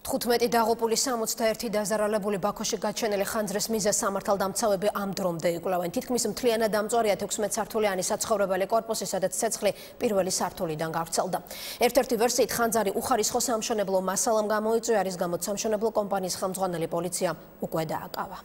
15 დაღუპული 61 დაზარალებული ბაქოში გაჩენილი ხანძრის მიზეზს სამართალდამცავები ამ დრომდე იკვლევენ. თითქმის მთლიანად დამწვარია 16 სართულიანი საცხოვრებელი კორპუსი, სადაც ცეცხლი პირველი სართულიდან გავრცელდა. ერთ-ერთი ვერსიით ხანძარი უხარისხო სამშენებლო მასალამ გამოიწვია, რის გამოც სამშენებლო კომპანიის ხელმძღვანელი პოლიციამ უკვე დააკავა.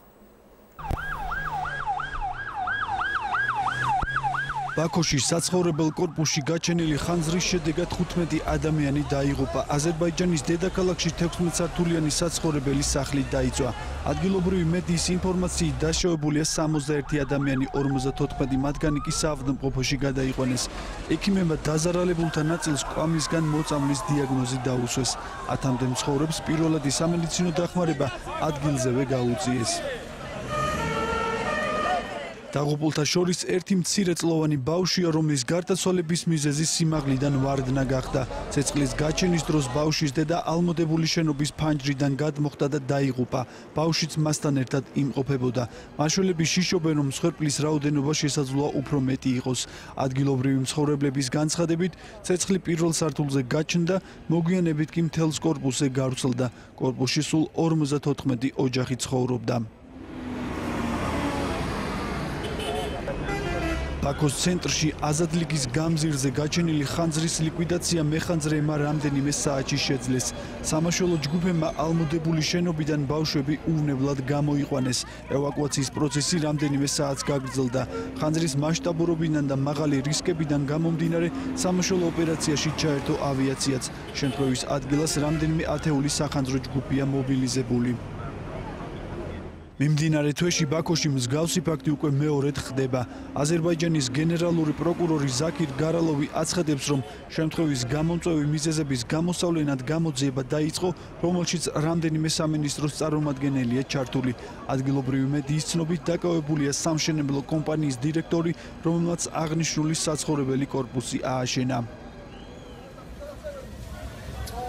ბაქოში საცხოვრებელ კორპუსში გაჩენილი ხანძრის შედეგად 15 ადამიანი დაიღუპა. აზერბაიჯანის დედაქალაქში 16 სართულიანი საცხოვრებელი სახლი დაიწვა. ადგილობრივი მედიის ინფორმაციით დაშავებულია 61 ადამიანი, 54 მათგანი კი საავადმყოფოში გადაიყვანეს. ექიმებმა დაზარალებულთა ნაწილს კვამლისგან მოწამვლის დიაგნოზი დაუსვეს. 10-მდე მცხოვრებს პირველადი სამედიცინო დახმარება ადგილზევე გაუწიეს. დაღუპულთა შორის ერთი მცირეწლოვანი ბავშვია, რომლის გარდაცვალების მიზეზი სიმაღლიდან ვარდნა გახდა. ცეცხლის გაჩენის დროს ბავშვის დედა ალმოდებული შენობის ფანჯრიდან გადმოხდა და დაიღუპა. ბავშვიც მასთან ერთად იმყოფებოდა. მაშველები შიშობენ, რომ მსხვერპლის რაოდენობა შესაძლოა უფრო მეტი იყოს. ადგილობრივი მცხოვრებლების განცხადებით, ცეცხლი პირველ სართულზე გაჩნდა, მოგვიანებით კი მთელს კორპუსზე გავრცელდა. კორპუსში სულ 54 ოჯახი ცხოვრობდა. ბაქოს ცენტრში აზადლიგის გამზირზე გაჩენილი ხანძრის ლიკვიდაცია მეხანძრეებმა რამდენიმე საათში შეძლეს. სამაშველო ჯგუფებმა ალმოდებული შენობიდან ბავშვები უვნებლად გამოიყვანეს. ევაკუაციის პროცესი რამდენიმე საათს გაგრძელდა. ხანძრის მასშტაბურობიდან და მაღალი რისკებიდან გამომდინარე, სამაშველო ოპერაციაში ჩაერთო ავიაციაც. შემთხვევის ადგილას რამდენიმე ათეული სახანძრო ჯგუფია მობილიზებული. მიმდინარე თვეში ბაქოში მსგავსი ფაქტი უკვე მეორედ ხდება. აზერბაიჯანის გენერალური პროკურორი ზაქირ გარალოვი აცხადებს, რომ შემთხვევის გამომწვევი მიზეზების გამოსავლენად გამოძიება დაიწყო, რომელშიც რამდენიმე სამინისტროს წარმომადგენელია ჩართული. ადგილობრივი მედიის ცნობით დაკავებულია სამშენებლო კომპანიის დირექტორი, რომელმაც აღნიშნული საცხოვრებელი კორპუსი ააშენა.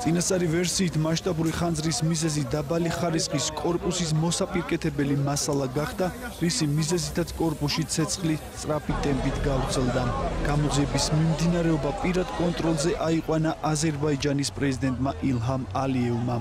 წინასწარი ვერსიით მასშტაბური ხანძრის მიზეზი დაბალი ხარისხის კორპუსის მოსაპირკეთებელი მასალა გახდა, რისი მიზეზითაც კორპუსში ცეცხლი სწრაფი ტემპით გავრცელდა. გამოძიების მიმდინარეობა პირად კონტროლზე აიყვანა აზერბაიჯანის პრეზიდენტმა ილჰამ ალიევმა.